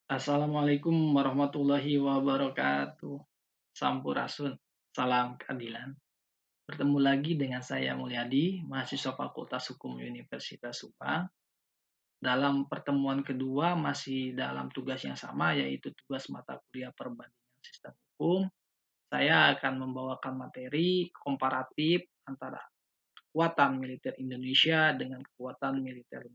Assalamualaikum warahmatullahi wabarakatuh. Sampurasun, salam keadilan. Bertemu lagi dengan saya Mulyadi, mahasiswa Fakultas Hukum Universitas Subang. Dalam pertemuan kedua masih dalam tugas yang sama yaitu tugas mata kuliah perbandingan sistem hukum. Saya akan membawakan materi komparatif antara kekuatan militer Indonesia dengan kekuatan militer.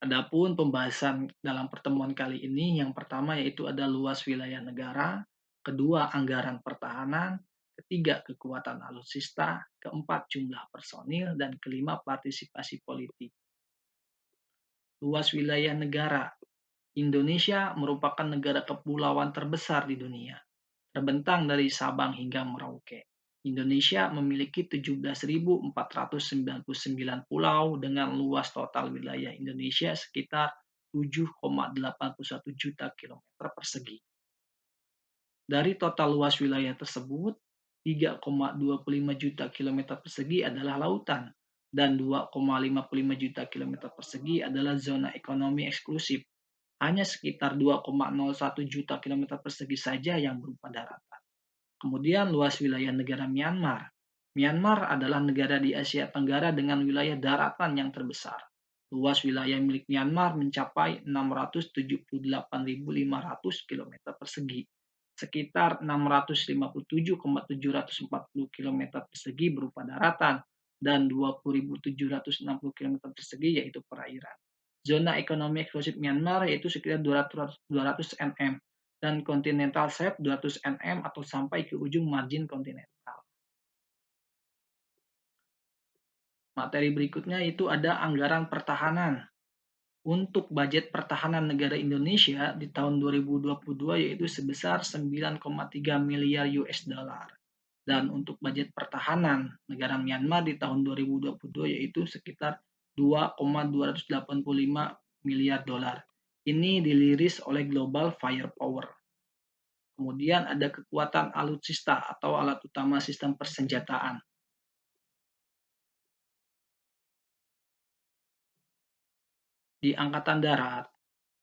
Adapun pembahasan dalam pertemuan kali ini, yang pertama yaitu ada luas wilayah negara, kedua anggaran pertahanan, ketiga kekuatan alutsista, keempat jumlah personil, dan kelima partisipasi politik. Luas wilayah negara. Indonesia merupakan negara kepulauan terbesar di dunia, terbentang dari Sabang hingga Merauke. Indonesia memiliki 17.499 pulau dengan luas total wilayah Indonesia sekitar 7,81 juta kilometer persegi. Dari total luas wilayah tersebut, 3,25 juta kilometer persegi adalah lautan dan 2,55 juta kilometer persegi adalah zona ekonomi eksklusif. Hanya sekitar 2,01 juta kilometer persegi saja yang berupa daratan. Kemudian luas wilayah negara Myanmar. Myanmar adalah negara di Asia Tenggara dengan wilayah daratan yang terbesar. Luas wilayah milik Myanmar mencapai 678.500 km persegi. Sekitar 657,740 km persegi berupa daratan dan 20.760 km persegi yaitu perairan. Zona ekonomi eksklusif Myanmar yaitu sekitar 200 nm dan continental shelf 200 nm atau sampai ke ujung margin kontinental. Materi berikutnya itu ada anggaran pertahanan. Untuk budget pertahanan negara Indonesia di tahun 2022 yaitu sebesar 9,3 miliar US dollar. Dan untuk budget pertahanan negara Myanmar di tahun 2022 yaitu sekitar 2,285 miliar dolar. Ini diliris oleh Global Firepower. Kemudian ada kekuatan alutsista atau alat utama sistem persenjataan. Di Angkatan Darat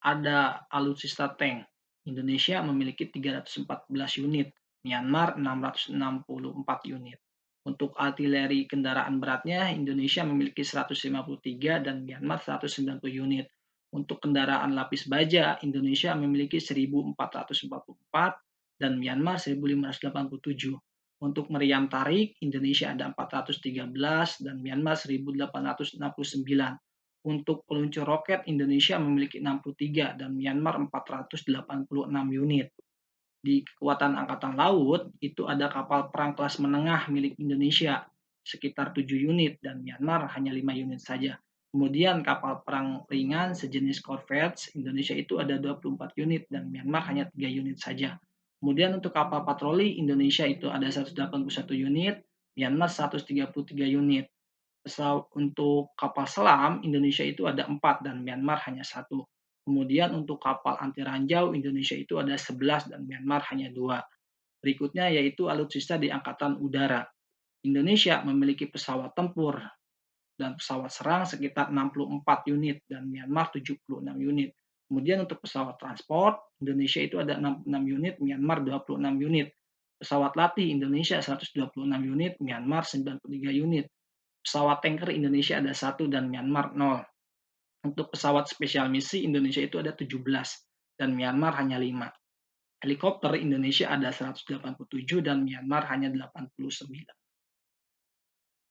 ada alutsista tank. Indonesia memiliki 314 unit, Myanmar 664 unit. Untuk artileri kendaraan beratnya, Indonesia memiliki 153 dan Myanmar 190 unit. Untuk kendaraan lapis baja, Indonesia memiliki 1.444 dan Myanmar 1.587. Untuk meriam tarik, Indonesia ada 413 dan Myanmar 1.869. Untuk peluncur roket, Indonesia memiliki 63 dan Myanmar 486 unit. Di kekuatan angkatan laut, itu ada kapal perang kelas menengah milik Indonesia, sekitar 7 unit, dan Myanmar hanya 5 unit saja. Kemudian kapal perang ringan sejenis corvettes, Indonesia itu ada 24 unit, dan Myanmar hanya 3 unit saja. Kemudian untuk kapal patroli, Indonesia itu ada 181 unit, Myanmar 133 unit. Untuk kapal selam, Indonesia itu ada 4 dan Myanmar hanya satu. Kemudian untuk kapal anti ranjau, Indonesia itu ada 11 dan Myanmar hanya 2. Berikutnya yaitu alutsista di Angkatan Udara. Indonesia memiliki pesawat tempur dan pesawat serang sekitar 64 unit dan Myanmar 76 unit. Kemudian untuk pesawat transport, Indonesia itu ada 66 unit, Myanmar 26 unit. Pesawat latih Indonesia 126 unit, Myanmar 93 unit. Pesawat tanker Indonesia ada 1 dan Myanmar 0. Untuk pesawat spesial misi Indonesia itu ada 17 dan Myanmar hanya 5. Helikopter Indonesia ada 187 dan Myanmar hanya 89.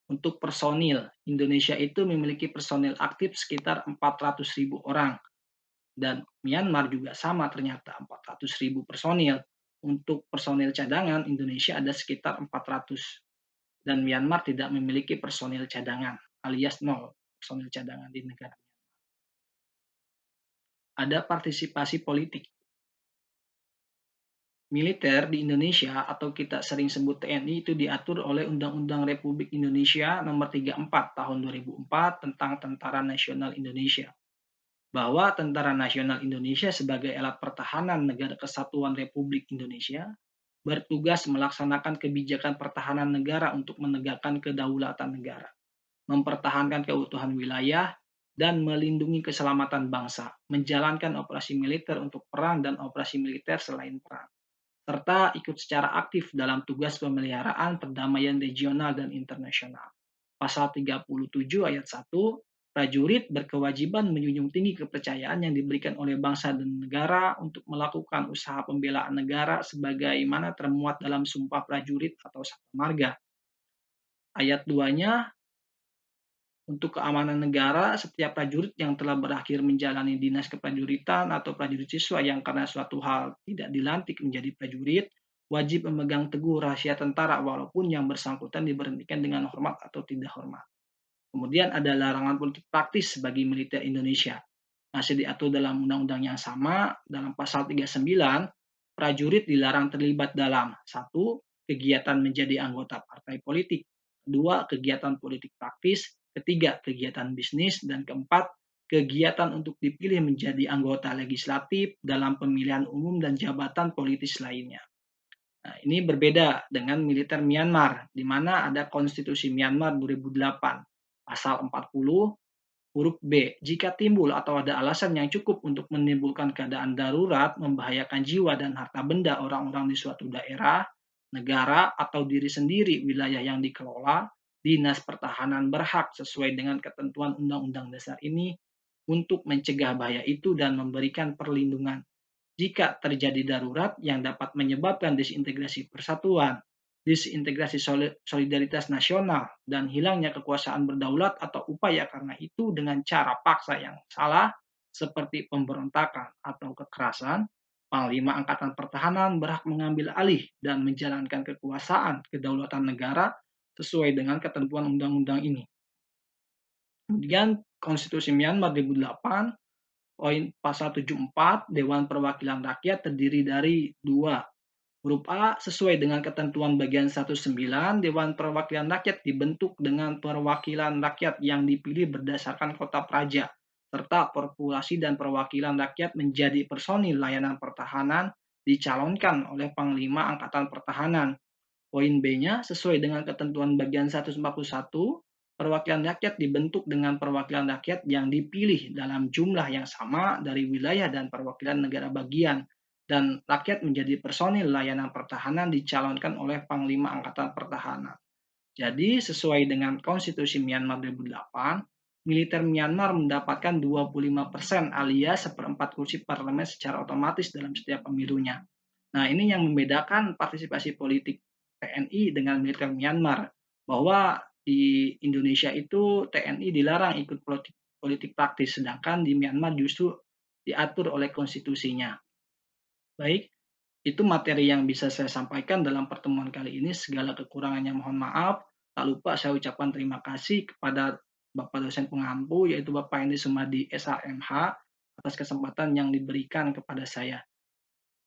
Untuk personil, Indonesia itu memiliki personil aktif sekitar 400.000 orang dan Myanmar juga sama ternyata 400.000 personil. Untuk personil cadangan Indonesia ada sekitar 400 dan Myanmar tidak memiliki personil cadangan alias nol personil cadangan di negara. Ada partisipasi politik. Militer di Indonesia atau kita sering sebut TNI itu diatur oleh Undang-Undang Republik Indonesia Nomor 34 Tahun 2004 tentang Tentara Nasional Indonesia. Bahwa Tentara Nasional Indonesia sebagai alat pertahanan Negara Kesatuan Republik Indonesia bertugas melaksanakan kebijakan pertahanan negara untuk menegakkan kedaulatan negara, mempertahankan keutuhan wilayah, dan melindungi keselamatan bangsa, menjalankan operasi militer untuk perang dan operasi militer selain perang, serta ikut secara aktif dalam tugas pemeliharaan perdamaian regional dan internasional. Pasal 37 ayat 1, prajurit berkewajiban menjunjung tinggi kepercayaan yang diberikan oleh bangsa dan negara untuk melakukan usaha pembelaan negara sebagaimana termuat dalam Sumpah Prajurit atau Sabta Marga. Ayat 2-nya, untuk keamanan negara, setiap prajurit yang telah berakhir menjalani dinas keprajuritan atau prajurit siswa yang karena suatu hal tidak dilantik menjadi prajurit, wajib memegang teguh rahasia tentara walaupun yang bersangkutan diberhentikan dengan hormat atau tidak hormat. Kemudian ada larangan politik praktis bagi militer Indonesia. Masih diatur dalam undang-undang yang sama, dalam pasal 39, prajurit dilarang terlibat dalam: satu, kegiatan menjadi anggota partai politik; kedua, kegiatan politik praktis; ketiga, kegiatan bisnis; dan keempat, kegiatan untuk dipilih menjadi anggota legislatif dalam pemilihan umum dan jabatan politis lainnya. Nah, ini berbeda dengan militer Myanmar, di mana ada Konstitusi Myanmar 2008, pasal 40, huruf B. Jika timbul atau ada alasan yang cukup untuk menimbulkan keadaan darurat, membahayakan jiwa dan harta benda orang-orang di suatu daerah, negara, atau diri sendiri wilayah yang dikelola, Dinas Pertahanan berhak sesuai dengan ketentuan Undang-Undang Dasar ini untuk mencegah bahaya itu dan memberikan perlindungan jika terjadi darurat yang dapat menyebabkan disintegrasi persatuan, disintegrasi solidaritas nasional, dan hilangnya kekuasaan berdaulat atau upaya karena itu dengan cara paksa yang salah, seperti pemberontakan atau kekerasan, Panglima Angkatan Pertahanan berhak mengambil alih dan menjalankan kekuasaan kedaulatan negara sesuai dengan ketentuan undang-undang ini. Kemudian Konstitusi Myanmar 2008, poin pasal 74, Dewan Perwakilan Rakyat terdiri dari dua. Huruf A, sesuai dengan ketentuan bagian 19, Dewan Perwakilan Rakyat dibentuk dengan perwakilan rakyat yang dipilih berdasarkan kota praja, serta populasi dan perwakilan rakyat menjadi personil layanan pertahanan dicalonkan oleh Panglima Angkatan Pertahanan. Poin B-nya, sesuai dengan ketentuan bagian 141, perwakilan rakyat dibentuk dengan perwakilan rakyat yang dipilih dalam jumlah yang sama dari wilayah dan perwakilan negara bagian, dan rakyat menjadi personil layanan pertahanan dicalonkan oleh Panglima Angkatan Pertahanan. Jadi, sesuai dengan Konstitusi Myanmar 2008, militer Myanmar mendapatkan 25% alias seperempat kursi parlemen secara otomatis dalam setiap pemilunya. Nah, ini yang membedakan partisipasi politik TNI dengan militer Myanmar, bahwa di Indonesia itu TNI dilarang ikut politik, politik praktis, sedangkan di Myanmar justru diatur oleh konstitusinya. Baik, itu materi yang bisa saya sampaikan dalam pertemuan kali ini. Segala kekurangannya mohon maaf. Tak lupa saya ucapkan terima kasih kepada Bapak dosen pengampu, yaitu Bapak Hendy Sumadi SHMH, atas kesempatan yang diberikan kepada saya.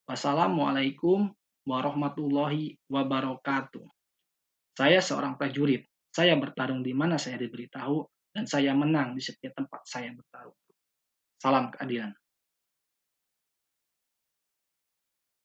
Wassalamualaikum warahmatullahi wabarakatuh. Saya seorang prajurit. Saya bertarung di mana saya diberitahu, dan saya menang di setiap tempat saya bertarung. Salam keadilan.